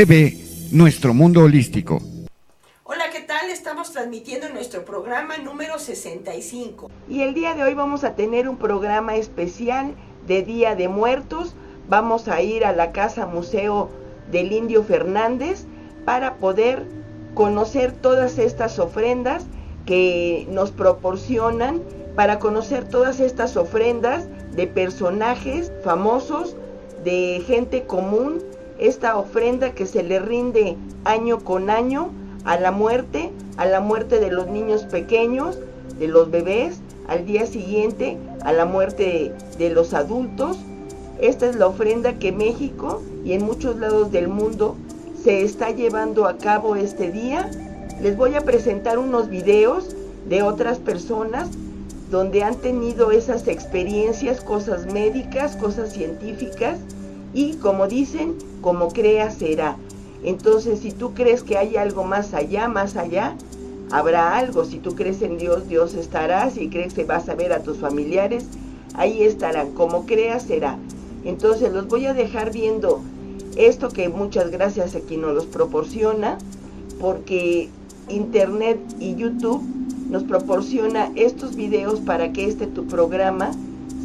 TV, Nuestro Mundo Holístico. Hola, ¿qué tal? Estamos transmitiendo nuestro programa número 65. Y el día de hoy vamos a tener un programa especial de Día de Muertos. Vamos a ir a la Casa Museo del Indio Fernández para poder conocer todas estas ofrendas que nos proporcionan, para conocer todas estas ofrendas de personajes famosos, de gente común, esta ofrenda que se le rinde año con año a la muerte de los niños pequeños, de los bebés, al día siguiente a la muerte de los adultos. Esta es la ofrenda que México y en muchos lados del mundo se está llevando a cabo este día. Les voy a presentar unos videos de otras personas donde han tenido esas experiencias, cosas médicas, cosas científicas, y como dicen, como creas será. Entonces, si tú crees que hay algo más allá, habrá algo. Si tú crees en Dios, Dios estará. Si crees que vas a ver a tus familiares, ahí estarán. Como creas será. Entonces, los voy a dejar viendo esto, que muchas gracias a quien nos los proporciona, porque Internet y YouTube nos proporciona estos videos para que tu programa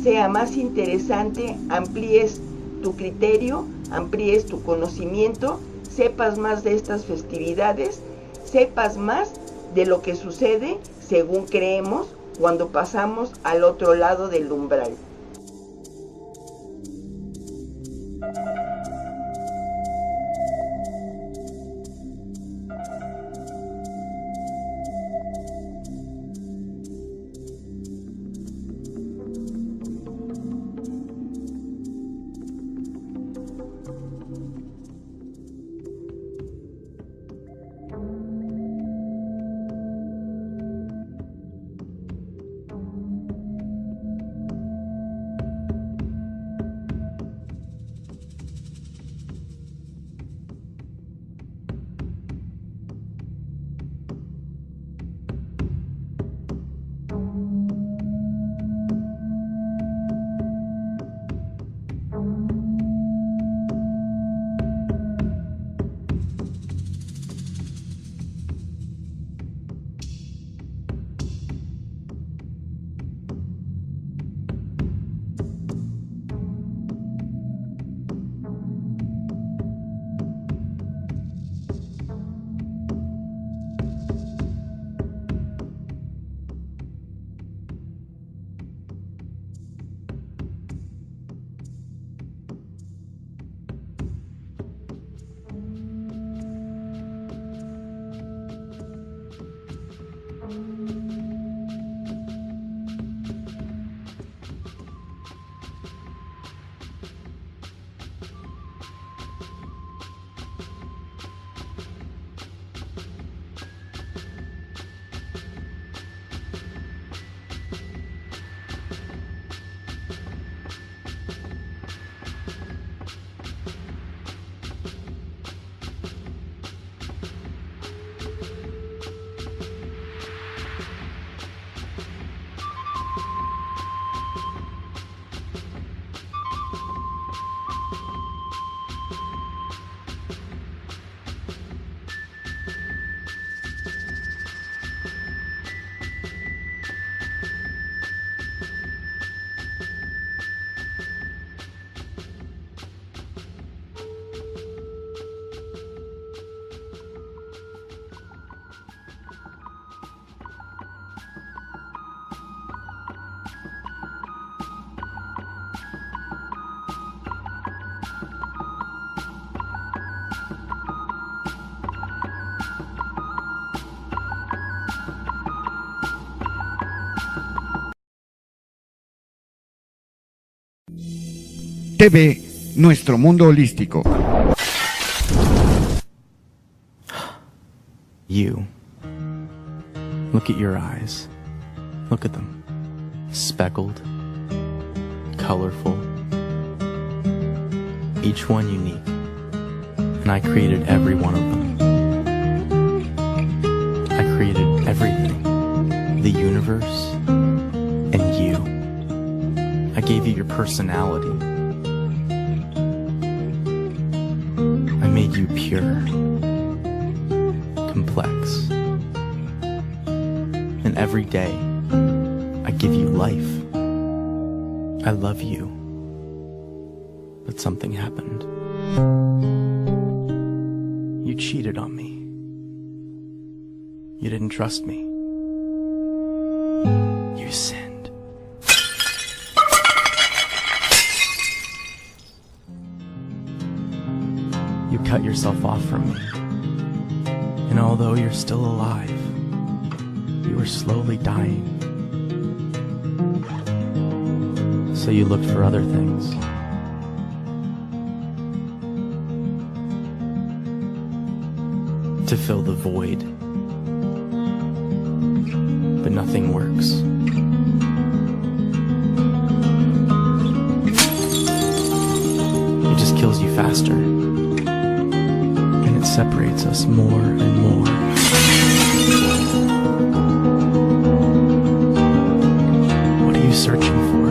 sea más interesante, amplíes tu criterio, amplíes tu conocimiento, sepas más de estas festividades, sepas más de lo que sucede, según creemos, cuando pasamos al otro lado del umbral. TV, Nuestro Mundo Holístico. You. Look at your eyes. Look at them. Speckled. Colorful. Each one unique. And I created every one of them. I created everything. The universe and you. I gave you your personality. I made find you pure, complex. And every day, I give you life. I love you. But something happened. You cheated on me. You didn't trust me. You sinned. You cut yourself off from me. And although you're still alive, you were slowly dying. So you looked for other things. To fill the void. But nothing works. It just kills you faster. And it separates us more and more. What are you searching for?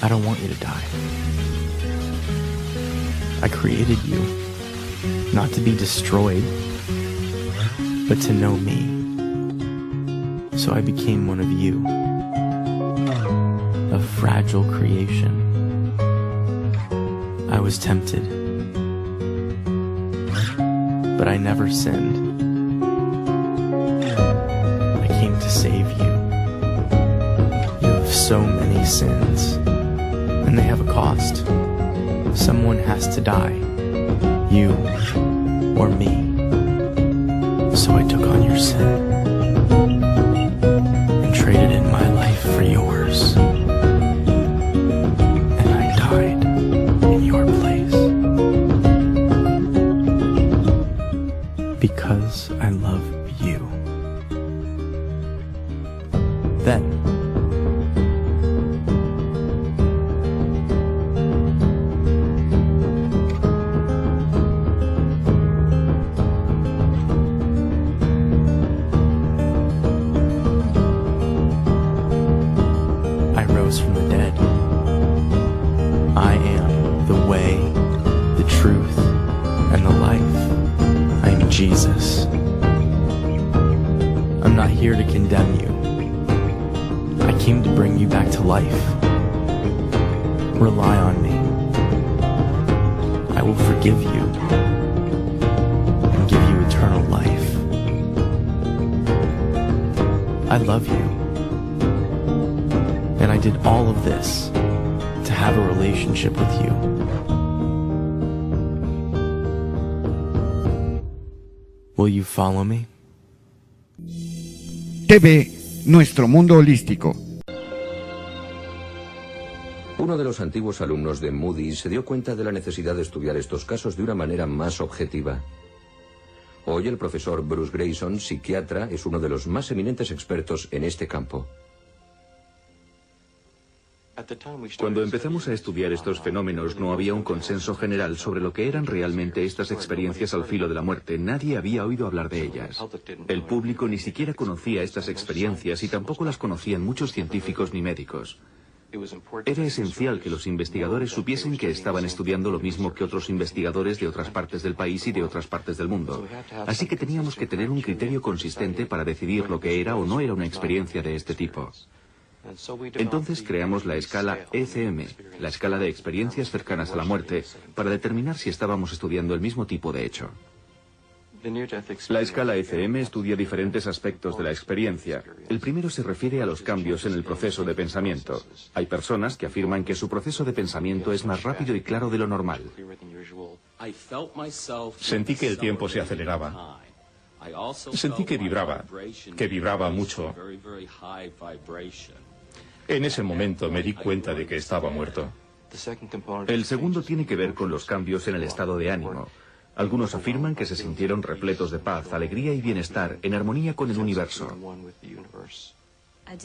I don't want you to die. I created you, not to be destroyed, but to know me. So I became one of you, a fragile creation. I was tempted, but I never sinned. I came to save you. You have so many sins. And they have a cost. Someone has to die. You or me. So I took on your sin and traded in my life for yours. And I died in your place. Because I love you. Then from the dead. I am the way, the truth, and the life. I am Jesus. I'm not here to condemn you. I came to bring you back to life. Rely on me. I will forgive you and give you eternal life. I love you. And I did all of this to have a relationship with you. Will you follow me? TV Nuestro Mundo Holístico. Uno de los antiguos alumnos de Moody se dio cuenta de la necesidad de estudiar estos casos de una manera más objetiva. Hoy el profesor Bruce Greyson, psiquiatra, es uno de los más eminentes expertos en este campo. Cuando empezamos a estudiar estos fenómenos no había un consenso general sobre lo que eran realmente estas experiencias al filo de la muerte. Nadie había oído hablar de ellas. El público ni siquiera conocía estas experiencias y tampoco las conocían muchos científicos ni médicos. Era esencial que los investigadores supiesen que estaban estudiando lo mismo que otros investigadores de otras partes del país y de otras partes del mundo. Así que teníamos que tener un criterio consistente para decidir lo que era o no era una experiencia de este tipo. Entonces creamos la escala ECM, la escala de experiencias cercanas a la muerte, para determinar si estábamos estudiando el mismo tipo de hecho. La escala ECM estudia diferentes aspectos de la experiencia. El primero se refiere a los cambios en el proceso de pensamiento. Hay personas que afirman que su proceso de pensamiento es más rápido y claro de lo normal. Sentí que el tiempo se aceleraba. Sentí que vibraba mucho. En ese momento me di cuenta de que estaba muerto. El segundo tiene que ver con los cambios en el estado de ánimo. Algunos afirman que se sintieron repletos de paz, alegría y bienestar, en armonía con el universo.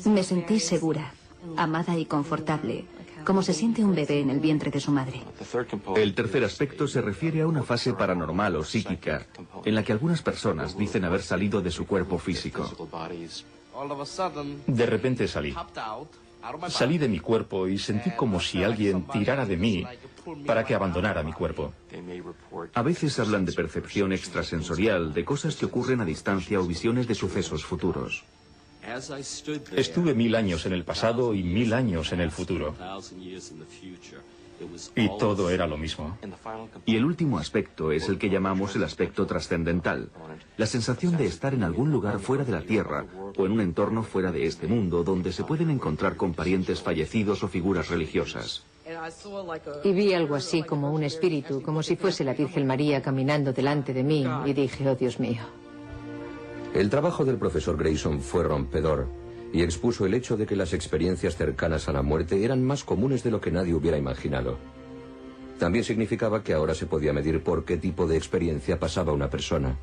Me sentí segura, amada y confortable, como se siente un bebé en el vientre de su madre. El tercer aspecto se refiere a una fase paranormal o psíquica, en la que algunas personas dicen haber salido de su cuerpo físico. De repente salí. Salí de mi cuerpo y sentí como si alguien tirara de mí para que abandonara mi cuerpo. A veces hablan de percepción extrasensorial, de cosas que ocurren a distancia o visiones de sucesos futuros. Estuve 1000 años en el pasado y 1000 años en el futuro. Y todo era lo mismo. Y el último aspecto es el que llamamos el aspecto trascendental. La sensación de estar en algún lugar fuera de la Tierra o en un entorno fuera de este mundo donde se pueden encontrar con parientes fallecidos o figuras religiosas. Y vi algo así como un espíritu, como si fuese la Virgen María caminando delante de mí, y dije, oh Dios mío. El trabajo del profesor Grayson fue rompedor y expuso el hecho de que las experiencias cercanas a la muerte eran más comunes de lo que nadie hubiera imaginado. También significaba que ahora se podía medir por qué tipo de experiencia pasaba una persona.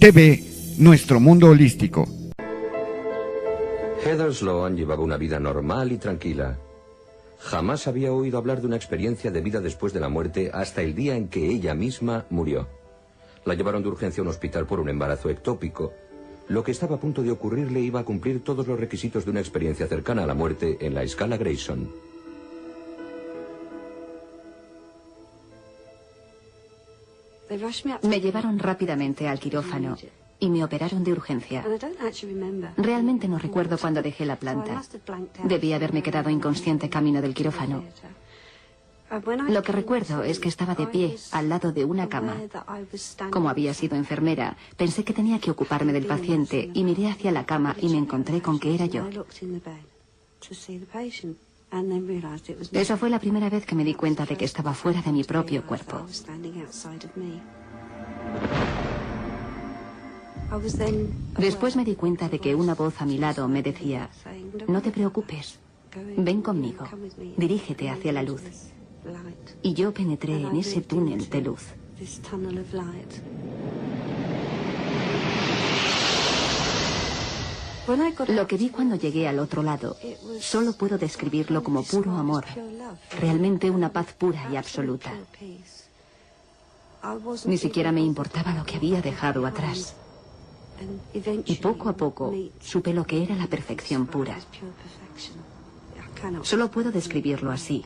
TV, nuestro mundo holístico. Heather Sloan llevaba una vida normal y tranquila. Jamás había oído hablar de una experiencia de vida después de la muerte hasta el día en que ella misma murió. La llevaron de urgencia a un hospital por un embarazo ectópico. Lo que estaba a punto de ocurrirle iba a cumplir todos los requisitos de una experiencia cercana a la muerte en la escala Grayson. Me llevaron rápidamente al quirófano y me operaron de urgencia. Realmente no recuerdo cuándo dejé la planta. Debí haberme quedado inconsciente camino del quirófano. Lo que recuerdo es que estaba de pie al lado de una cama. Como había sido enfermera, pensé que tenía que ocuparme del paciente y miré hacia la cama y me encontré con que era yo. Esa fue la primera vez que me di cuenta de que estaba fuera de mi propio cuerpo. Después me di cuenta de que una voz a mi lado me decía, no te preocupes, ven conmigo, dirígete hacia la luz. Y yo penetré en ese túnel de luz. Lo que vi cuando llegué al otro lado, solo puedo describirlo como puro amor, realmente una paz pura y absoluta. Ni siquiera me importaba lo que había dejado atrás. Y poco a poco supe lo que era la perfección pura. Solo puedo describirlo así.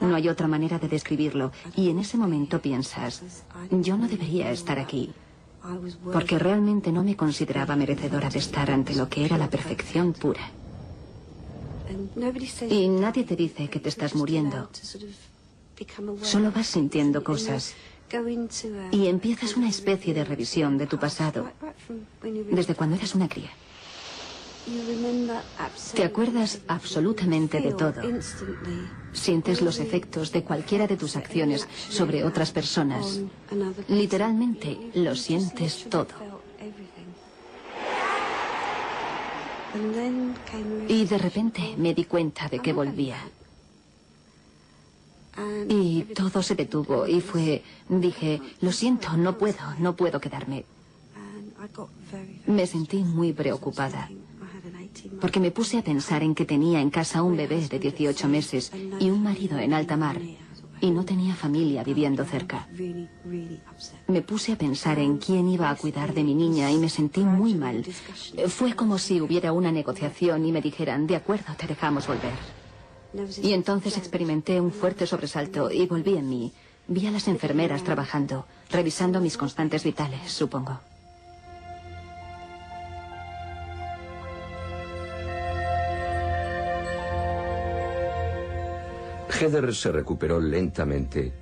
No hay otra manera de describirlo. Y en ese momento piensas, yo no debería estar aquí. Porque realmente no me consideraba merecedora de estar ante lo que era la perfección pura. Y nadie te dice que te estás muriendo. Solo vas sintiendo cosas. Y empiezas una especie de revisión de tu pasado, desde cuando eras una cría. Te acuerdas absolutamente de todo. Sientes los efectos de cualquiera de tus acciones sobre otras personas. Literalmente lo sientes todo. Y de repente me di cuenta de que volvía. Y todo se detuvo y dije, lo siento, no puedo quedarme. Me sentí muy preocupada, porque me puse a pensar en que tenía en casa un bebé de 18 meses y un marido en alta mar, y no tenía familia viviendo cerca. Me puse a pensar en quién iba a cuidar de mi niña y me sentí muy mal. Fue como si hubiera una negociación y me dijeran, de acuerdo, te dejamos volver. Y entonces experimenté un fuerte sobresalto y volví en mí. Vi a las enfermeras trabajando, revisando mis constantes vitales, supongo. Heather se recuperó lentamente.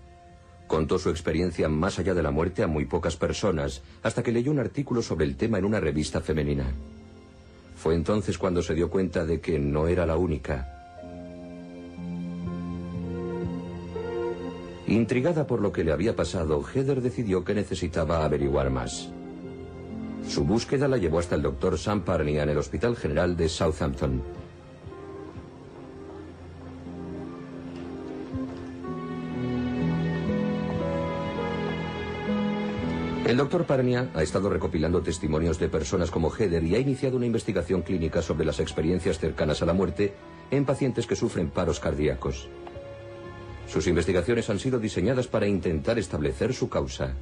Contó su experiencia más allá de la muerte a muy pocas personas, hasta que leyó un artículo sobre el tema en una revista femenina. Fue entonces cuando se dio cuenta de que no era la única. Intrigada por lo que le había pasado, Heather decidió que necesitaba averiguar más. Su búsqueda la llevó hasta el Dr. Sam Parnia en el Hospital General de Southampton. El Dr. Parnia ha estado recopilando testimonios de personas como Heather y ha iniciado una investigación clínica sobre las experiencias cercanas a la muerte en pacientes que sufren paros cardíacos. Sus investigaciones han sido diseñadas para intentar establecer su causa.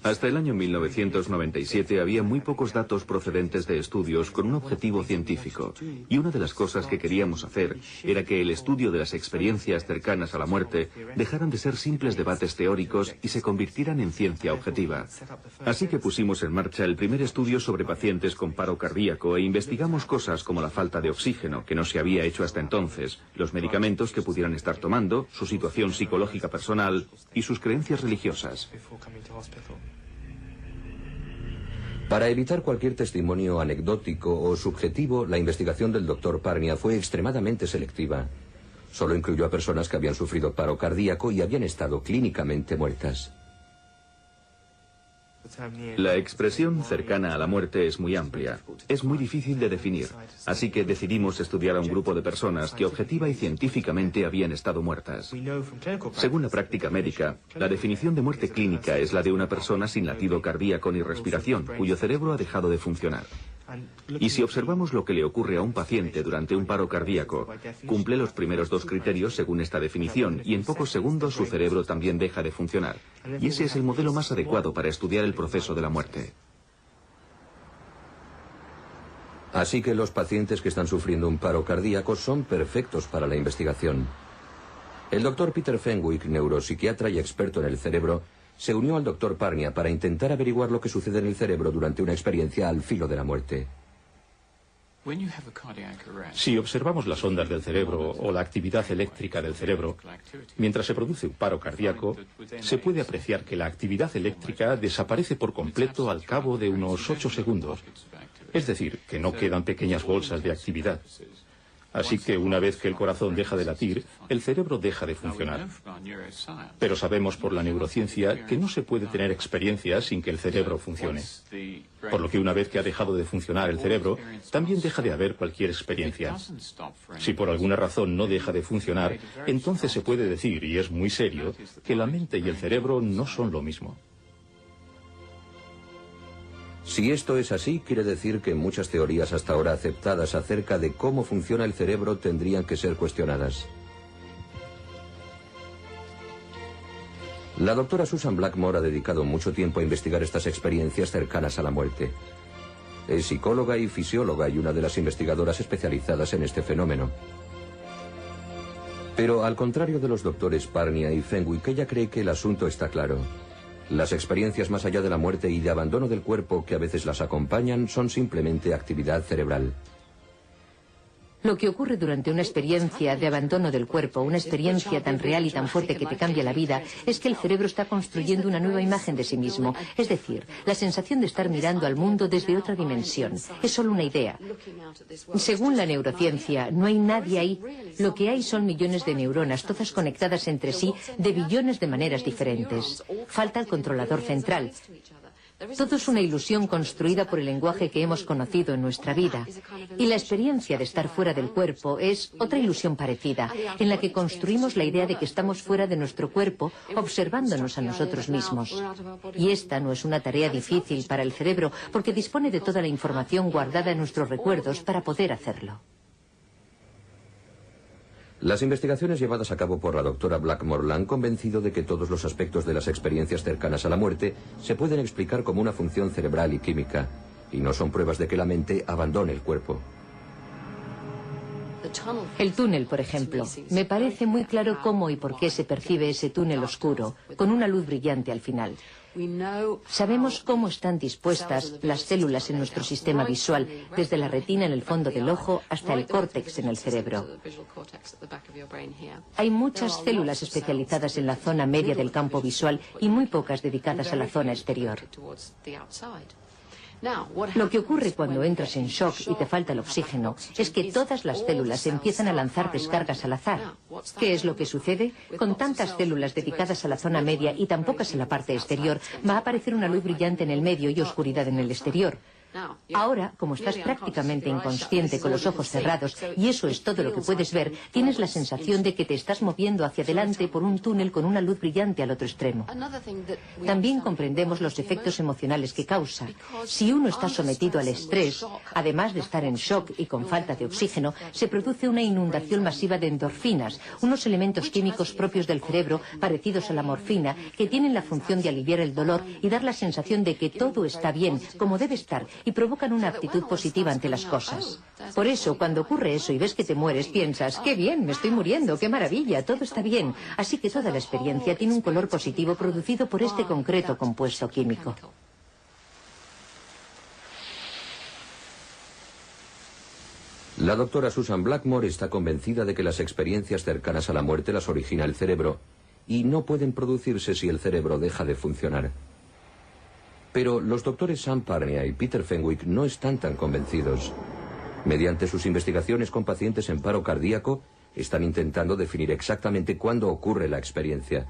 Hasta el año 1997 había muy pocos datos procedentes de estudios con un objetivo científico, y una de las cosas que queríamos hacer era que el estudio de las experiencias cercanas a la muerte dejaran de ser simples debates teóricos y se convirtieran en ciencia objetiva. Así que pusimos en marcha el primer estudio sobre pacientes con paro cardíaco e investigamos cosas como la falta de oxígeno, que no se había hecho hasta entonces, los medicamentos que pudieran estar tomando, su situación psicológica personal y sus creencias religiosas. Para evitar cualquier testimonio anecdótico o subjetivo, la investigación del Dr. Parnia fue extremadamente selectiva. Solo incluyó a personas que habían sufrido paro cardíaco y habían estado clínicamente muertas. La expresión cercana a la muerte es muy amplia. Es muy difícil de definir, así que decidimos estudiar a un grupo de personas que objetiva y científicamente habían estado muertas. Según la práctica médica, la definición de muerte clínica es la de una persona sin latido cardíaco ni respiración, cuyo cerebro ha dejado de funcionar. Y si observamos lo que le ocurre a un paciente durante un paro cardíaco, cumple los primeros dos criterios según esta definición y en pocos segundos su cerebro también deja de funcionar. Y ese es el modelo más adecuado para estudiar el proceso de la muerte. Así que los pacientes que están sufriendo un paro cardíaco son perfectos para la investigación. El Dr. Peter Fenwick, neuropsiquiatra y experto en el cerebro, se unió al Dr. Parnia para intentar averiguar lo que sucede en el cerebro durante una experiencia al filo de la muerte. Si observamos las ondas del cerebro o la actividad eléctrica del cerebro, mientras se produce un paro cardíaco, se puede apreciar que la actividad eléctrica desaparece por completo al cabo de unos 8 segundos. Es decir, que no quedan pequeñas bolsas de actividad. Así que una vez que el corazón deja de latir, el cerebro deja de funcionar. Pero sabemos por la neurociencia que no se puede tener experiencias sin que el cerebro funcione. Por lo que una vez que ha dejado de funcionar el cerebro, también deja de haber cualquier experiencia. Si por alguna razón no deja de funcionar, entonces se puede decir, y es muy serio, que la mente y el cerebro no son lo mismo. Si esto es así, quiere decir que muchas teorías hasta ahora aceptadas acerca de cómo funciona el cerebro tendrían que ser cuestionadas. La doctora Susan Blackmore ha dedicado mucho tiempo a investigar estas experiencias cercanas a la muerte. Es psicóloga y fisióloga y una de las investigadoras especializadas en este fenómeno. Pero al contrario de los doctores Parnia y Fenwick, ella cree que el asunto está claro. Las experiencias más allá de la muerte y de abandono del cuerpo que a veces las acompañan son simplemente actividad cerebral. Lo que ocurre durante una experiencia de abandono del cuerpo, una experiencia tan real y tan fuerte que te cambia la vida, es que el cerebro está construyendo una nueva imagen de sí mismo. Es decir, la sensación de estar mirando al mundo desde otra dimensión. Es solo una idea. Según la neurociencia, no hay nadie ahí. Lo que hay son millones de neuronas, todas conectadas entre sí de billones de maneras diferentes. Falta el controlador central. Todo es una ilusión construida por el lenguaje que hemos conocido en nuestra vida. Y la experiencia de estar fuera del cuerpo es otra ilusión parecida, en la que construimos la idea de que estamos fuera de nuestro cuerpo, observándonos a nosotros mismos. Y esta no es una tarea difícil para el cerebro, porque dispone de toda la información guardada en nuestros recuerdos para poder hacerlo. Las investigaciones llevadas a cabo por la doctora Blackmore la han convencido de que todos los aspectos de las experiencias cercanas a la muerte se pueden explicar como una función cerebral y química, y no son pruebas de que la mente abandone el cuerpo. El túnel, por ejemplo. Me parece muy claro cómo y por qué se percibe ese túnel oscuro, con una luz brillante al final. Sabemos cómo están dispuestas las células en nuestro sistema visual, desde la retina en el fondo del ojo hasta el córtex en el cerebro. Hay muchas células especializadas en la zona media del campo visual y muy pocas dedicadas a la zona exterior. Lo que ocurre cuando entras en shock y te falta el oxígeno es que todas las células empiezan a lanzar descargas al azar. ¿Qué es lo que sucede? Con tantas células dedicadas a la zona media y tan pocas en la parte exterior, va a aparecer una luz brillante en el medio y oscuridad en el exterior. Ahora, como estás prácticamente inconsciente con los ojos cerrados y eso es todo lo que puedes ver, tienes la sensación de que te estás moviendo hacia adelante por un túnel con una luz brillante al otro extremo. También comprendemos los efectos emocionales que causa. Si uno está sometido al estrés, además de estar en shock y con falta de oxígeno, se produce una inundación masiva de endorfinas, unos elementos químicos propios del cerebro parecidos a la morfina, que tienen la función de aliviar el dolor y dar la sensación de que todo está bien, como debe estar, y provocan una actitud positiva ante las cosas. Por eso, cuando ocurre eso y ves que te mueres, piensas, ¡qué bien, me estoy muriendo, qué maravilla, todo está bien! Así que toda la experiencia tiene un color positivo producido por este concreto compuesto químico. La doctora Susan Blackmore está convencida de que las experiencias cercanas a la muerte las origina el cerebro y no pueden producirse si el cerebro deja de funcionar. Pero los doctores Sam Parnia y Peter Fenwick no están tan convencidos. Mediante sus investigaciones con pacientes en paro cardíaco, están intentando definir exactamente cuándo ocurre la experiencia.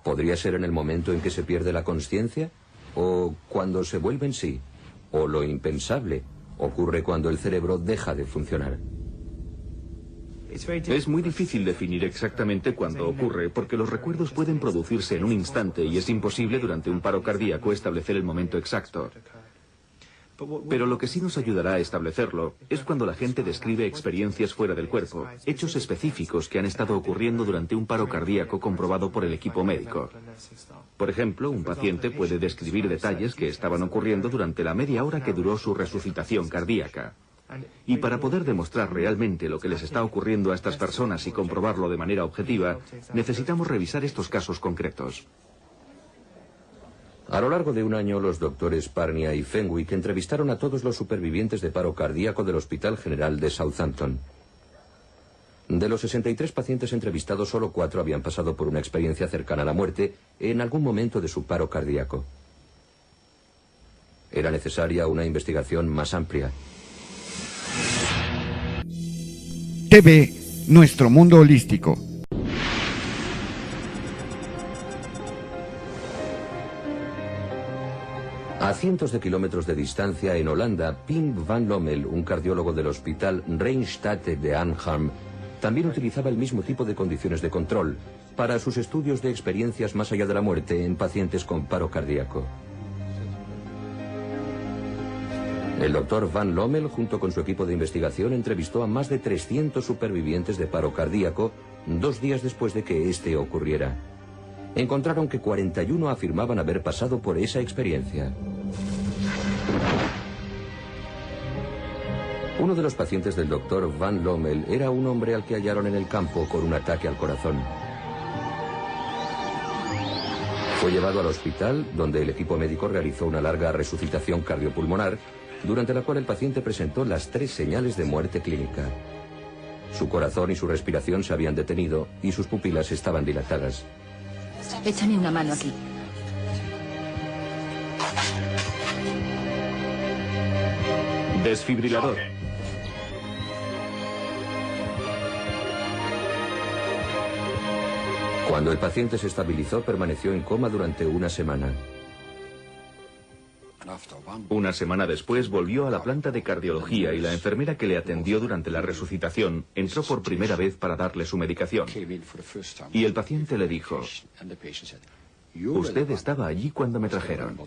¿Podría ser en el momento en que se pierde la consciencia? ¿O cuando se vuelve en sí? ¿O lo impensable? Ocurre cuando el cerebro deja de funcionar. Es muy difícil definir exactamente cuándo ocurre, porque los recuerdos pueden producirse en un instante y es imposible durante un paro cardíaco establecer el momento exacto. Pero lo que sí nos ayudará a establecerlo es cuando la gente describe experiencias fuera del cuerpo, hechos específicos que han estado ocurriendo durante un paro cardíaco comprobado por el equipo médico. Por ejemplo, un paciente puede describir detalles que estaban ocurriendo durante la media hora que duró su resucitación cardíaca. Y para poder demostrar realmente lo que les está ocurriendo a estas personas y comprobarlo de manera objetiva, necesitamos revisar estos casos concretos. A lo largo de un año, los doctores Parnia y Fenwick entrevistaron a todos los supervivientes de paro cardíaco del Hospital General de Southampton. De los 63 pacientes entrevistados, solo 4 habían pasado por una experiencia cercana a la muerte en algún momento de su paro cardíaco. Era necesaria una investigación más amplia. TV, nuestro mundo holístico. A cientos de kilómetros de distancia, en Holanda, Pim van Lommel, un cardiólogo del hospital Rijnstate de Arnhem, también utilizaba el mismo tipo de condiciones de control para sus estudios de experiencias más allá de la muerte en pacientes con paro cardíaco. El doctor Van Lommel, junto con su equipo de investigación, entrevistó a más de 300 supervivientes de paro cardíaco 2 días después de que este ocurriera. Encontraron que 41 afirmaban haber pasado por esa experiencia. Uno de los pacientes del doctor Van Lommel era un hombre al que hallaron en el campo con un ataque al corazón. Fue llevado al hospital, donde el equipo médico realizó una larga resucitación cardiopulmonar, durante la cual el paciente presentó las 3 señales de muerte clínica. Su corazón y su respiración se habían detenido y sus pupilas estaban dilatadas. Échame una mano aquí. Desfibrilador. Cuando el paciente se estabilizó, permaneció en coma durante una semana. Una semana después volvió a la planta de cardiología y la enfermera que le atendió durante la resucitación entró por primera vez para darle su medicación. Y el paciente le dijo: "Usted estaba allí cuando me trajeron".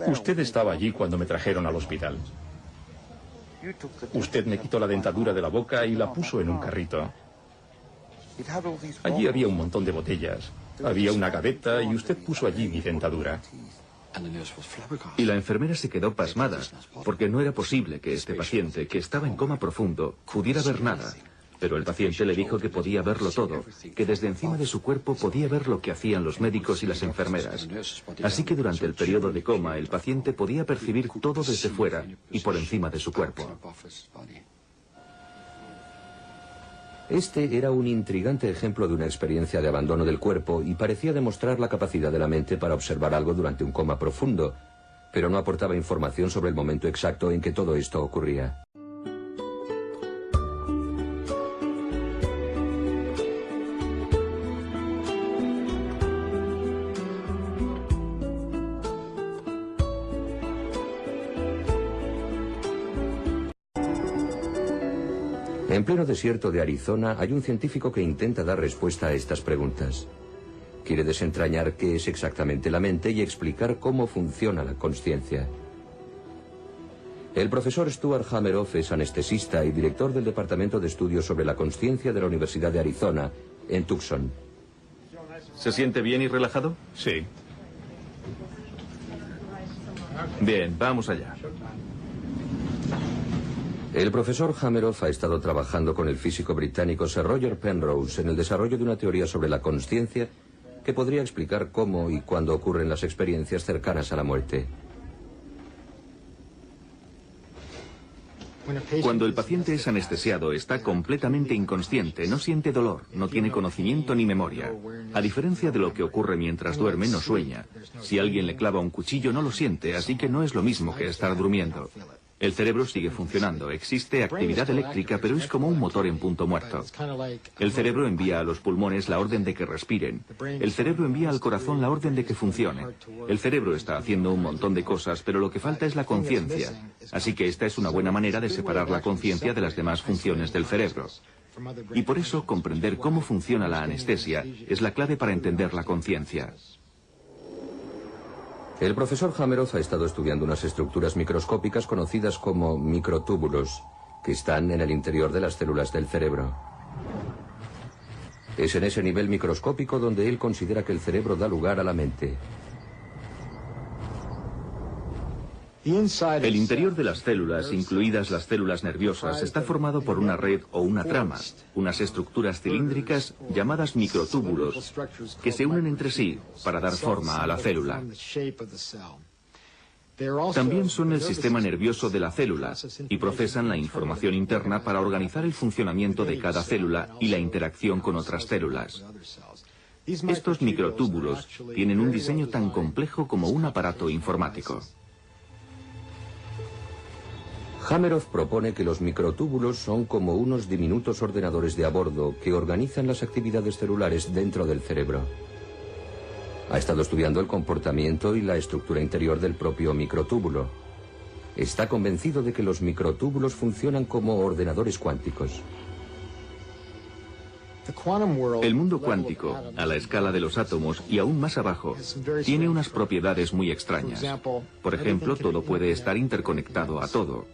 Usted estaba allí cuando me trajeron al hospital. Usted me quitó la dentadura de la boca y la puso en un carrito. Allí había un montón de botellas. Había una gaveta y usted puso allí mi dentadura. Y la enfermera se quedó pasmada, porque no era posible que este paciente, que estaba en coma profundo, pudiera ver nada. Pero el paciente le dijo que podía verlo todo, que desde encima de su cuerpo podía ver lo que hacían los médicos y las enfermeras. Así que durante el periodo de coma, el paciente podía percibir todo desde fuera y por encima de su cuerpo. Este era un intrigante ejemplo de una experiencia de abandono del cuerpo y parecía demostrar la capacidad de la mente para observar algo durante un coma profundo, pero no aportaba información sobre el momento exacto en que todo esto ocurría. En pleno desierto de Arizona hay un científico que intenta dar respuesta a estas preguntas. Quiere desentrañar qué es exactamente la mente y explicar cómo funciona la consciencia. El profesor Stuart Hameroff es anestesista y director del Departamento de Estudios sobre la Consciencia de la Universidad de Arizona, en Tucson. ¿Se siente bien y relajado? Sí. Bien, vamos allá. El profesor Hameroff ha estado trabajando con el físico británico Sir Roger Penrose en el desarrollo de una teoría sobre la consciencia que podría explicar cómo y cuándo ocurren las experiencias cercanas a la muerte. Cuando el paciente es anestesiado, está completamente inconsciente, no siente dolor, no tiene conocimiento ni memoria. A diferencia de lo que ocurre mientras duerme, no sueña. Si alguien le clava un cuchillo, no lo siente, así que no es lo mismo que estar durmiendo. El cerebro sigue funcionando, existe actividad eléctrica, pero es como un motor en punto muerto. El cerebro envía a los pulmones la orden de que respiren. El cerebro envía al corazón la orden de que funcione. El cerebro está haciendo un montón de cosas, pero lo que falta es la conciencia. Así que esta es una buena manera de separar la conciencia de las demás funciones del cerebro. Y por eso comprender cómo funciona la anestesia es la clave para entender la conciencia. El profesor Hameroff ha estado estudiando unas estructuras microscópicas conocidas como microtúbulos, que están en el interior de las células del cerebro. Es en ese nivel microscópico donde él considera que el cerebro da lugar a la mente. El interior de las células, incluidas las células nerviosas, está formado por una red o una trama, unas estructuras cilíndricas llamadas microtúbulos, que se unen entre sí para dar forma a la célula. También son el sistema nervioso de la célula y procesan la información interna para organizar el funcionamiento de cada célula y la interacción con otras células. Estos microtúbulos tienen un diseño tan complejo como un aparato informático. Hameroff propone que los microtúbulos son como unos diminutos ordenadores de a bordo que organizan las actividades celulares dentro del cerebro. Ha estado estudiando el comportamiento y la estructura interior del propio microtúbulo. Está convencido de que los microtúbulos funcionan como ordenadores cuánticos. El mundo cuántico, a la escala de los átomos y aún más abajo, tiene unas propiedades muy extrañas. Por ejemplo, todo puede estar interconectado a todo.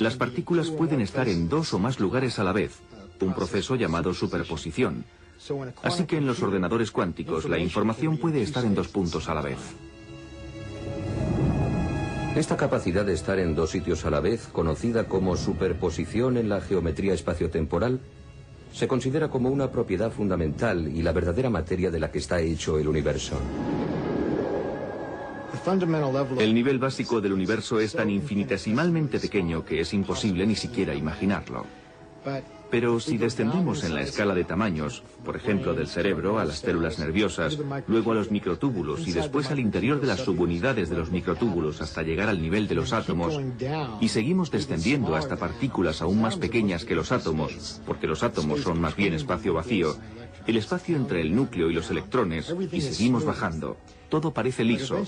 Las partículas pueden estar en dos o más lugares a la vez, un proceso llamado superposición. Así que en los ordenadores cuánticos la información puede estar en dos puntos a la vez. Esta capacidad de estar en dos sitios a la vez, conocida como superposición en la geometría espaciotemporal, se considera como una propiedad fundamental y la verdadera materia de la que está hecho el universo. El nivel básico del universo es tan infinitesimalmente pequeño que es imposible ni siquiera imaginarlo. Pero si descendemos en la escala de tamaños, por ejemplo del cerebro a las células nerviosas, luego a los microtúbulos y después al interior de las subunidades de los microtúbulos hasta llegar al nivel de los átomos, y seguimos descendiendo hasta partículas aún más pequeñas que los átomos, porque los átomos son más bien espacio vacío, el espacio entre el núcleo y los electrones, y seguimos bajando. Todo parece liso,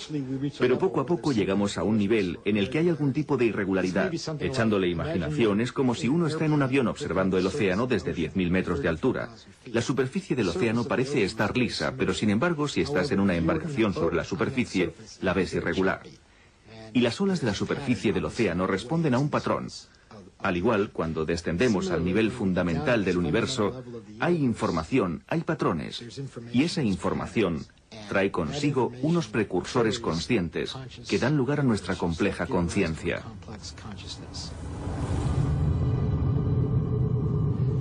pero poco a poco llegamos a un nivel en el que hay algún tipo de irregularidad. Echándole imaginación, es como si uno está en un avión observando el océano desde 10.000 metros de altura. La superficie del océano parece estar lisa, pero sin embargo, si estás en una embarcación sobre la superficie, la ves irregular. Y las olas de la superficie del océano responden a un patrón. Al igual, cuando descendemos al nivel fundamental del universo, hay información, hay patrones, y esa información trae consigo unos precursores conscientes que dan lugar a nuestra compleja conciencia.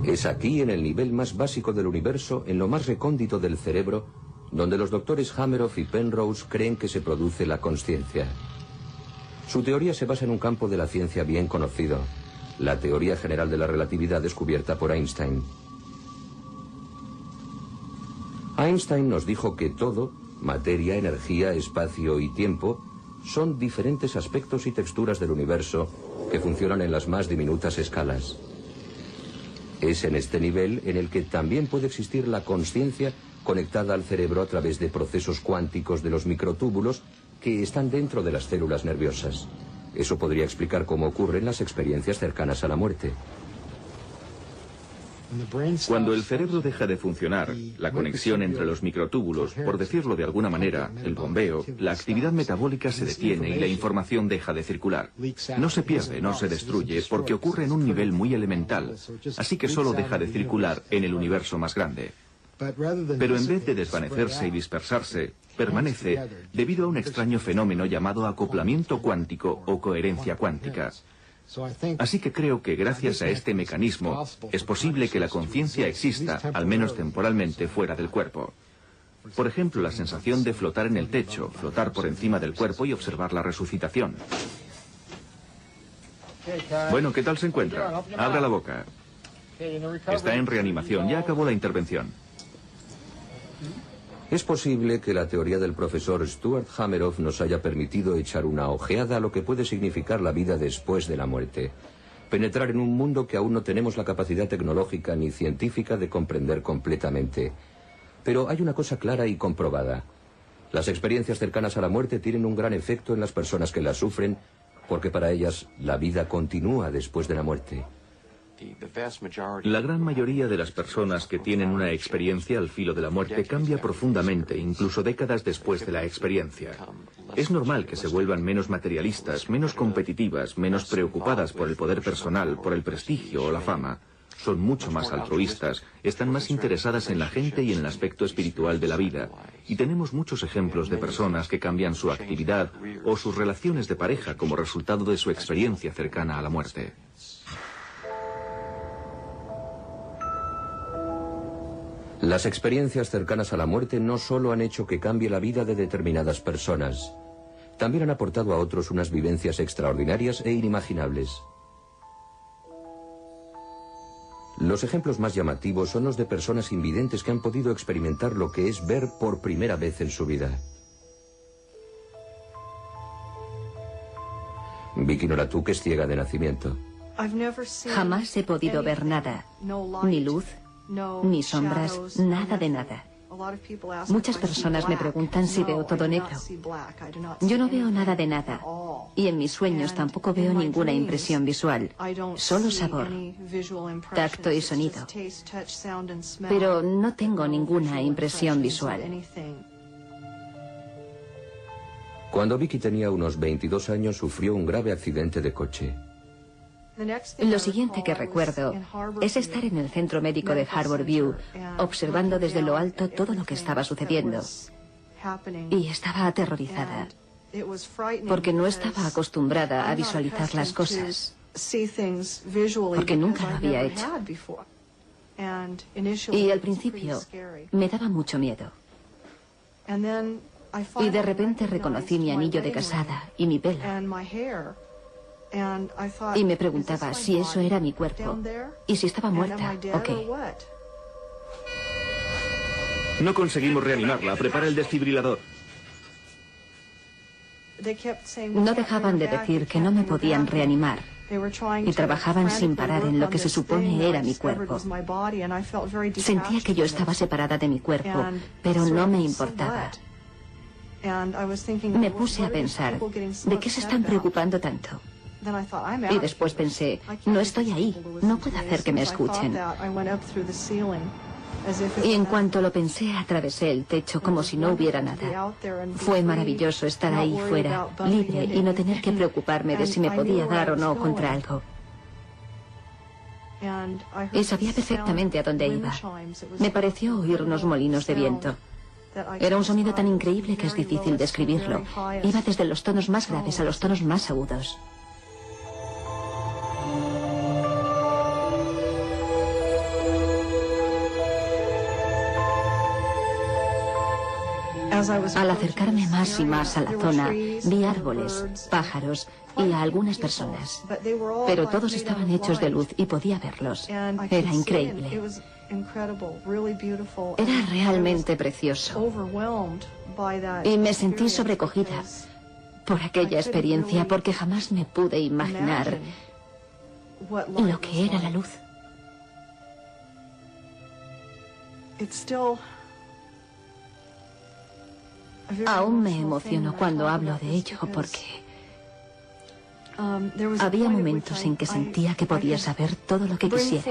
Es aquí, en el nivel más básico del universo, en lo más recóndito del cerebro, donde los doctores Hameroff y Penrose creen que se produce la consciencia. Su teoría se basa en un campo de la ciencia bien conocido, la teoría general de la relatividad descubierta por Einstein. Einstein nos dijo que todo, materia, energía, espacio y tiempo, son diferentes aspectos y texturas del universo que funcionan en las más diminutas escalas. Es en este nivel en el que también puede existir la consciencia conectada al cerebro a través de procesos cuánticos de los microtúbulos que están dentro de las células nerviosas. Eso podría explicar cómo ocurren las experiencias cercanas a la muerte. Cuando el cerebro deja de funcionar, la conexión entre los microtúbulos, por decirlo de alguna manera, el bombeo, la actividad metabólica se detiene y la información deja de circular. No se pierde, no se destruye, porque ocurre en un nivel muy elemental, así que solo deja de circular en el universo más grande. Pero en vez de desvanecerse y dispersarse, permanece debido a un extraño fenómeno llamado acoplamiento cuántico o coherencia cuántica. Así que creo que gracias a este mecanismo es posible que la conciencia exista, al menos temporalmente, fuera del cuerpo. Por ejemplo, la sensación de flotar en el techo, flotar por encima del cuerpo y observar la resucitación. Bueno, ¿qué tal se encuentra? Abra la boca. Está en reanimación, ya acabó la intervención. Es posible que la teoría del profesor Stuart Hameroff nos haya permitido echar una ojeada a lo que puede significar la vida después de la muerte. Penetrar en un mundo que aún no tenemos la capacidad tecnológica ni científica de comprender completamente. Pero hay una cosa clara y comprobada. Las experiencias cercanas a la muerte tienen un gran efecto en las personas que las sufren, porque para ellas la vida continúa después de la muerte. La gran mayoría de las personas que tienen una experiencia al filo de la muerte cambia profundamente, incluso décadas después de la experiencia. Es normal que se vuelvan menos materialistas, menos competitivas, menos preocupadas por el poder personal, por el prestigio o la fama. Son mucho más altruistas, están más interesadas en la gente y en el aspecto espiritual de la vida. Y tenemos muchos ejemplos de personas que cambian su actividad o sus relaciones de pareja como resultado de su experiencia cercana a la muerte. Las experiencias cercanas a la muerte no solo han hecho que cambie la vida de determinadas personas, también han aportado a otros unas vivencias extraordinarias e inimaginables. Los ejemplos más llamativos son los de personas invidentes que han podido experimentar lo que es ver por primera vez en su vida. Vicky Noratuk es ciega de nacimiento. Jamás he podido ver nada, ni luz, ni sombras, nada de nada. Muchas personas me preguntan si veo todo negro. Yo no veo nada de nada. Y en mis sueños tampoco veo ninguna impresión visual. Solo sabor, tacto y sonido. Pero no tengo ninguna impresión visual. Cuando Vicky tenía unos 22 años sufrió un grave accidente de coche. Lo siguiente que recuerdo es estar en el centro médico de Harbor View, observando desde lo alto todo lo que estaba sucediendo. Y estaba aterrorizada, porque no estaba acostumbrada a visualizar las cosas, porque nunca lo había hecho. Y al principio me daba mucho miedo. Y de repente reconocí mi anillo de casada y mi pelo. Y me preguntaba si eso era mi cuerpo y si estaba muerta o qué. No conseguimos reanimarla. Prepara el desfibrilador. No dejaban de decir que no me podían reanimar y trabajaban sin parar en lo que se supone era mi cuerpo. Sentía que yo estaba separada de mi cuerpo, pero no me importaba. Me puse a pensar, ¿de qué se están preocupando tanto? Y después pensé, no estoy ahí, no puedo hacer que me escuchen. Y en cuanto lo pensé, atravesé el techo como si no hubiera nada. Fue maravilloso estar ahí fuera, libre y no tener que preocuparme de si me podía dar o no contra algo. Y sabía perfectamente a dónde iba. Me pareció oír unos molinos de viento. Era un sonido tan increíble que es difícil describirlo. Iba desde los tonos más graves a los tonos más agudos. Al acercarme más y más a la zona, vi árboles, pájaros y a algunas personas. Pero todos estaban hechos de luz y podía verlos. Era increíble. Era realmente precioso. Y me sentí sobrecogida por aquella experiencia porque jamás me pude imaginar lo que era la luz. Aún me emociono cuando hablo de ello porque Había momentos en que sentía que podía saber todo lo que quisiera,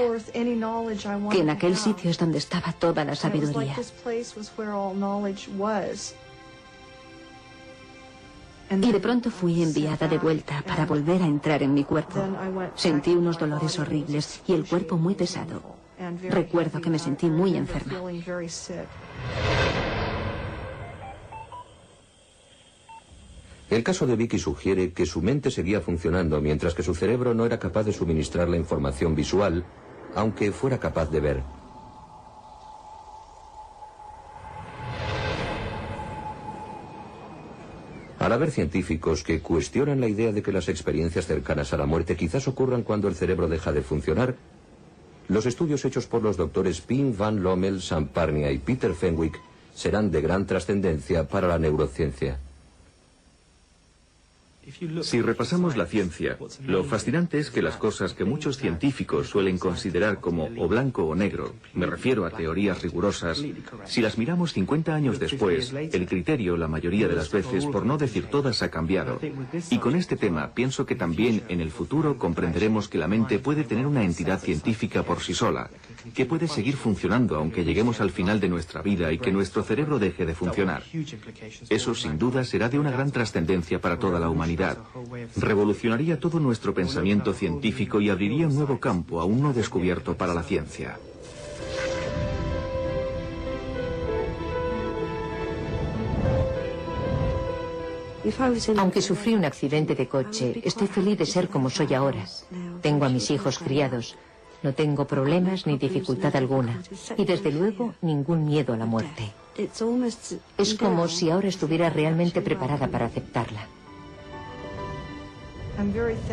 que en aquel sitio es donde estaba toda la sabiduría. Y de pronto fui enviada de vuelta para volver a entrar en mi cuerpo. Sentí unos dolores horribles y el cuerpo muy pesado. Recuerdo que me sentí muy enferma. El caso de Vicky sugiere que su mente seguía funcionando mientras que su cerebro no era capaz de suministrar la información visual, aunque fuera capaz de ver. Al haber científicos que cuestionan la idea de que las experiencias cercanas a la muerte quizás ocurran cuando el cerebro deja de funcionar, los estudios hechos por los doctores Pim van Lommel, Sam Parnia y Peter Fenwick serán de gran trascendencia para la neurociencia. Si repasamos la ciencia, lo fascinante es que las cosas que muchos científicos suelen considerar como o blanco o negro, me refiero a teorías rigurosas, si las miramos 50 años después, el criterio la mayoría de las veces, por no decir todas, ha cambiado. Y con este tema pienso que también en el futuro comprenderemos que la mente puede tener una entidad científica por sí sola, que puede seguir funcionando aunque lleguemos al final de nuestra vida y que nuestro cerebro deje de funcionar. Eso sin duda será de una gran trascendencia para toda la humanidad. Revolucionaría todo nuestro pensamiento científico y abriría un nuevo campo aún no descubierto para la ciencia. Aunque sufrí un accidente de coche, estoy feliz de ser como soy ahora. Tengo a mis hijos criados. No tengo problemas ni dificultad alguna. Y desde luego, ningún miedo a la muerte. Es como si ahora estuviera realmente preparada para aceptarla.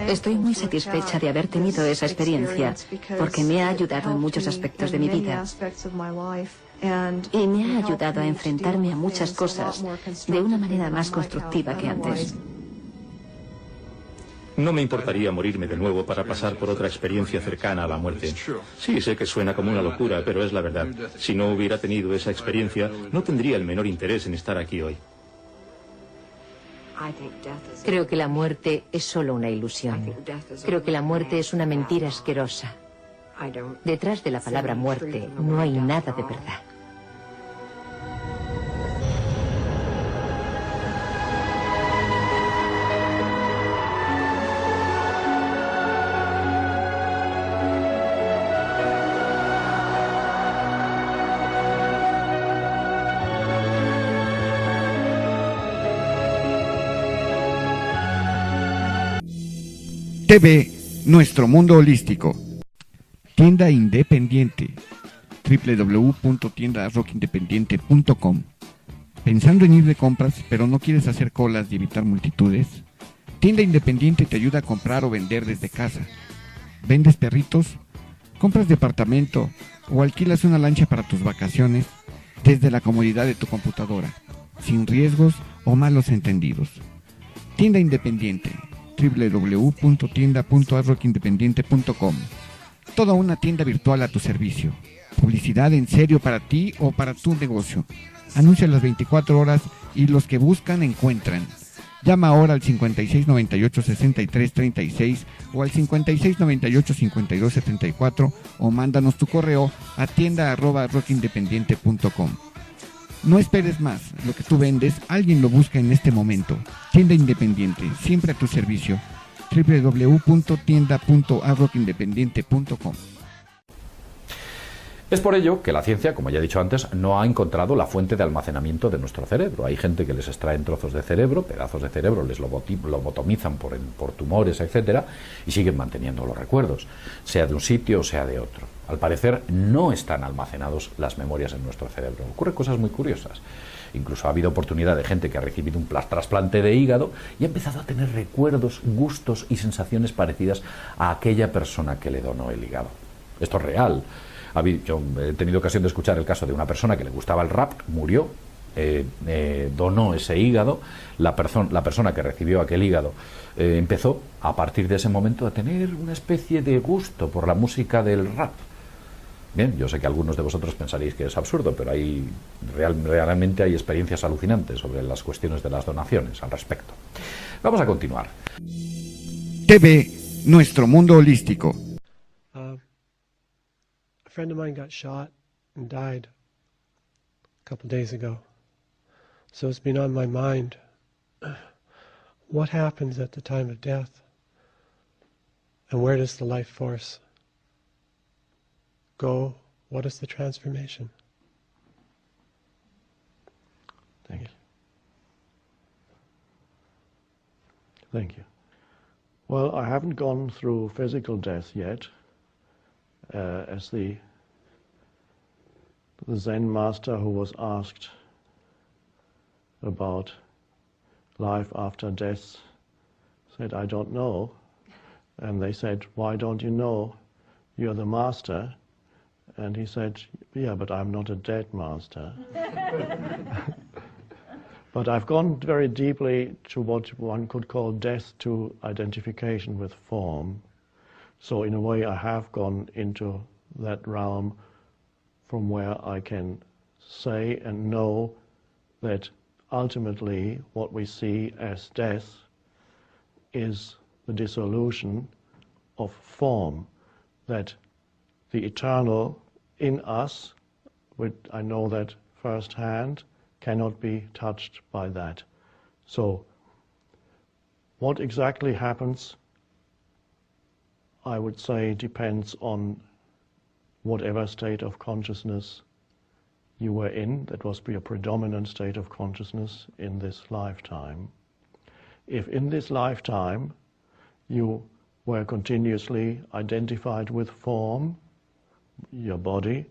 Estoy muy satisfecha de haber tenido esa experiencia, porque me ha ayudado en muchos aspectos de mi vida. Y me ha ayudado a enfrentarme a muchas cosas de una manera más constructiva que antes. No me importaría morirme de nuevo para pasar por otra experiencia cercana a la muerte. Sí, sé que suena como una locura, pero es la verdad. Si no hubiera tenido esa experiencia, no tendría el menor interés en estar aquí hoy. Creo que la muerte es solo una ilusión. Creo que la muerte es una mentira asquerosa. Detrás de la palabra muerte no hay nada de verdad. TV, Nuestro Mundo Holístico. Tienda independiente. www.tiendarockindependiente.com. ¿Pensando en ir de compras, pero no quieres hacer colas y evitar multitudes? Tienda Independiente te ayuda a comprar o vender desde casa. ¿Vendes perritos? ¿Compras departamento o alquilas una lancha para tus vacaciones? Desde la comodidad de tu computadora, sin riesgos o malos entendidos. Tienda Independiente. www.tienda.arrockindependiente.com. Toda una tienda virtual a tu servicio. Publicidad en serio para ti o para tu negocio. Anuncia las 24 horas y los que buscan encuentran. Llama ahora al 5698-6336 o al 5698-5274 o mándanos tu correo a tienda@rockindependiente.com. No esperes más, lo que tú vendes, alguien lo busca en este momento. Tienda Independiente, siempre a tu servicio. www.tienda.arrockindependiente.com. Es por ello que la ciencia, como ya he dicho antes, no ha encontrado la fuente de almacenamiento de nuestro cerebro. Hay gente que les extraen trozos de cerebro, pedazos de cerebro, les lobotomizan por tumores, etcétera, y siguen manteniendo los recuerdos, sea de un sitio o sea de otro. Al parecer no están almacenados las memorias en nuestro cerebro. Ocurren cosas muy curiosas. Incluso ha habido oportunidad de gente que ha recibido un trasplante de hígado y ha empezado a tener recuerdos, gustos y sensaciones parecidas a aquella persona que le donó el hígado. Esto es real. Yo he tenido ocasión de escuchar el caso de una persona que le gustaba el rap, murió, donó ese hígado, la persona que recibió aquel hígado empezó a partir de ese momento a tener una especie de gusto por la música del rap. Bien, yo sé que algunos de vosotros pensaréis que es absurdo, pero realmente hay experiencias alucinantes sobre las cuestiones de las donaciones al respecto. Vamos a continuar. TV, nuestro mundo holístico. A friend of mine got shot and died a couple days ago. So it's been on my mind. What happens at the time of death? And where does the life force go? What is the transformation? Thank you. Thank you. Well, I haven't gone through physical death yet, as the Zen master who was asked about life after death said, I don't know. And they said, why don't you know? You're the master. And he said, yeah, but I'm not a dead master. But I've gone very deeply to what one could call death to identification with form. So in a way I have gone into that realm from where I can say and know that ultimately what we see as death is the dissolution of form, that the eternal in us, which I know that firsthand, cannot be touched by that. So what exactly happens, I would say, depends on whatever state of consciousness you were in. That was your predominant state of consciousness in this lifetime. If in this lifetime you were continuously identified with form, your body,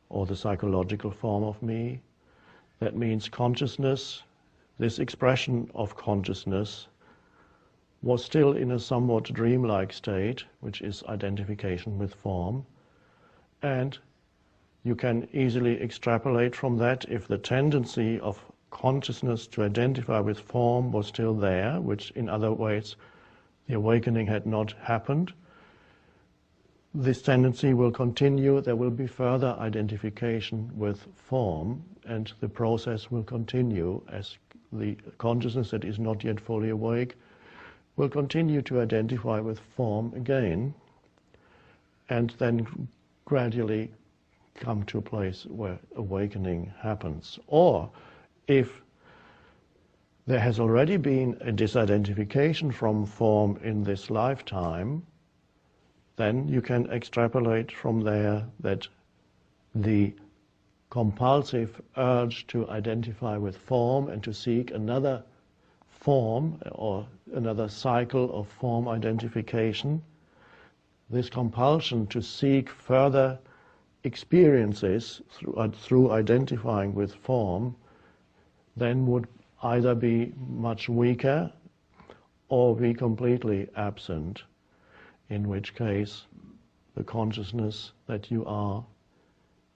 or the psychological form of me, that means consciousness, this expression of consciousness, was still in a somewhat dreamlike state, which is identification with form. And you can easily extrapolate from that if the tendency of consciousness to identify with form was still there, which in other ways the awakening had not happened. This tendency will continue. There will be further identification with form, and the process will continue as the consciousness that is not yet fully awake will continue to identify with form again, and then gradually come to a place where awakening happens. Or if there has already been a disidentification from form in this lifetime, then you can extrapolate from there that the compulsive urge to identify with form and to seek another form or another cycle of form identification, this compulsion to seek further experiences through identifying with form then would either be much weaker or be completely absent, in which case the consciousness that you are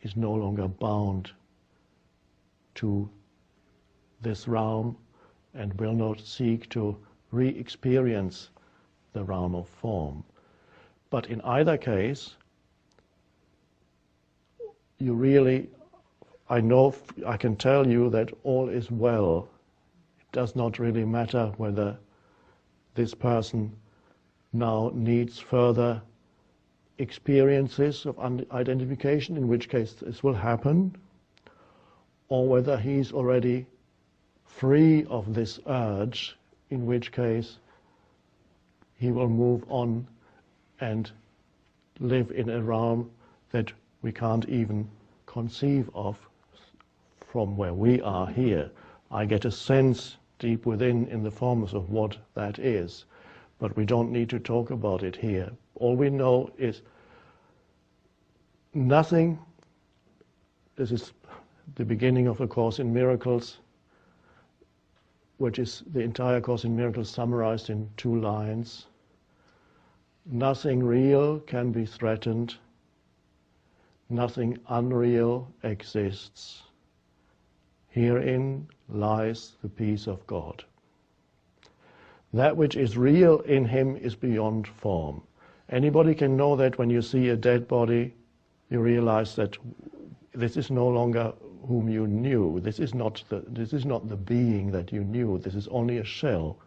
is no longer bound to this realm and will not seek to re-experience the realm of form. But in either case, you really, I can tell you that all is well. It does not really matter whether this person now needs further experiences of identification, in which case this will happen, or whether he's already free of this urge, in which case he will move on and live in a realm that we can't even conceive of from where we are here. I get a sense deep within in the forms of what that is, but we don't need to talk about it here. All we know is nothing. This is the beginning of A Course in Miracles, which is the entire Course in Miracles summarized in 2 lines. Nothing real can be threatened. Nothing unreal exists. Herein lies the peace of God. That which is real in him is beyond form. Anybody can know that when you see a dead body, you realize that this is no longer whom you knew. This is not the being that you knew. This is only a shell.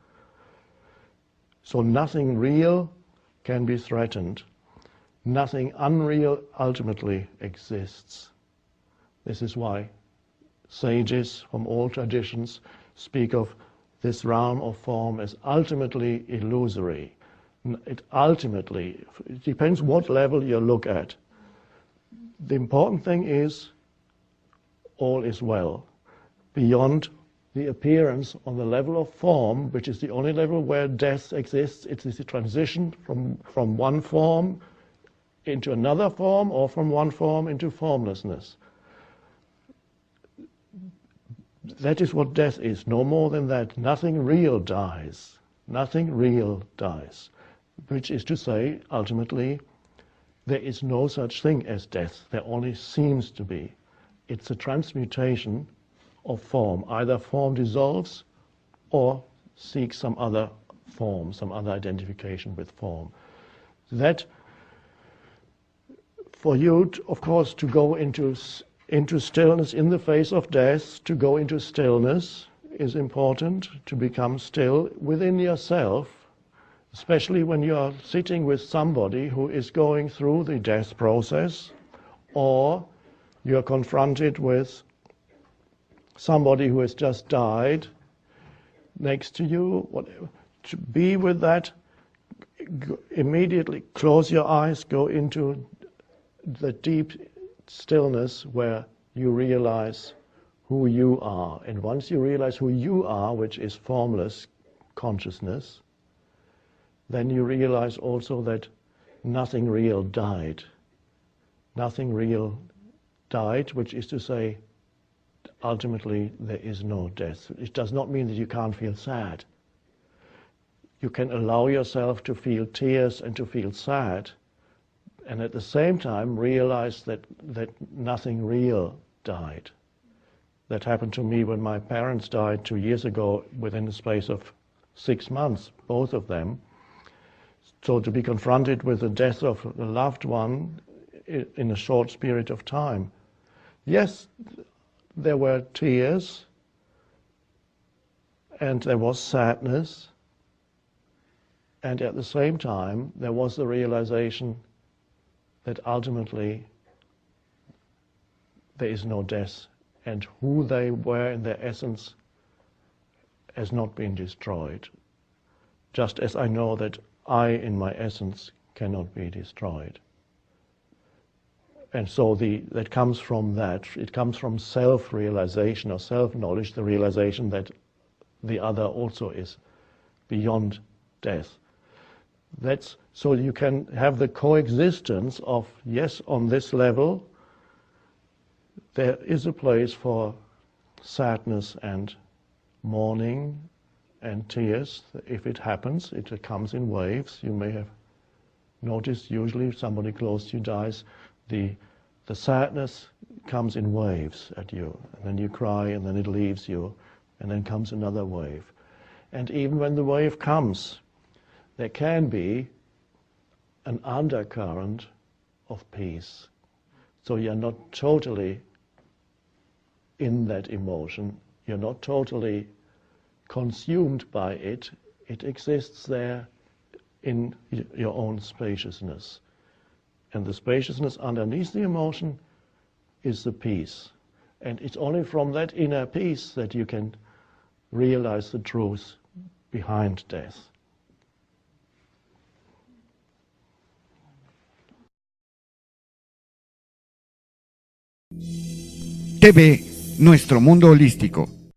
So nothing real can be threatened. Nothing unreal ultimately exists. This is why sages from all traditions speak of this realm of form as ultimately illusory. It depends what level you look at. The important thing is all is well. Beyond the appearance on the level of form, which is the only level where death exists, it is a transition from one form into another form or from one form into formlessness. That is what death is, no more than that. Nothing real dies. Nothing real dies. Which is to say, ultimately, there is no such thing as death. There only seems to be. It's a transmutation of form. Either form dissolves or seeks some other form, some other identification with form. That, for you, of course, to go into stillness in the face of death, to go into stillness is important, to become still within yourself, especially when you are sitting with somebody who is going through the death process, or you are confronted with somebody who has just died next to you, whatever. To be with that, immediately close your eyes, go into the deep stillness where you realize who you are. And once you realize who you are, which is formless consciousness, then you realize also that nothing real died. Nothing real died, which is to say, ultimately there is no death. It does not mean that you can't feel sad. You can allow yourself to feel tears and to feel sad, and at the same time realize that nothing real died. That happened to me when my parents died 2 years ago within the space of 6 months, both of them. So to be confronted with the death of a loved one in a short period of time. Yes, there were tears and there was sadness, and at the same time there was the realization that ultimately there is no death, and who they were in their essence has not been destroyed. Just as I know that I in my essence cannot be destroyed. And so that comes from that. It comes from self-realization or self-knowledge, the realization that the other also is beyond death. That's so you can have the coexistence of, yes, on this level, there is a place for sadness and mourning and tears. If it happens, it comes in waves. You may have noticed usually if somebody close to you dies, the sadness comes in waves at you, and then you cry, and then it leaves you, and then comes another wave. And even when the wave comes, there can be an undercurrent of peace. So you're not totally in that emotion, you're not totally consumed by it. It exists there in your own spaciousness. And the spaciousness underneath the emotion is the peace. And it's only from that inner peace that you can realize the truth behind death. TV, nuestro mundo holístico.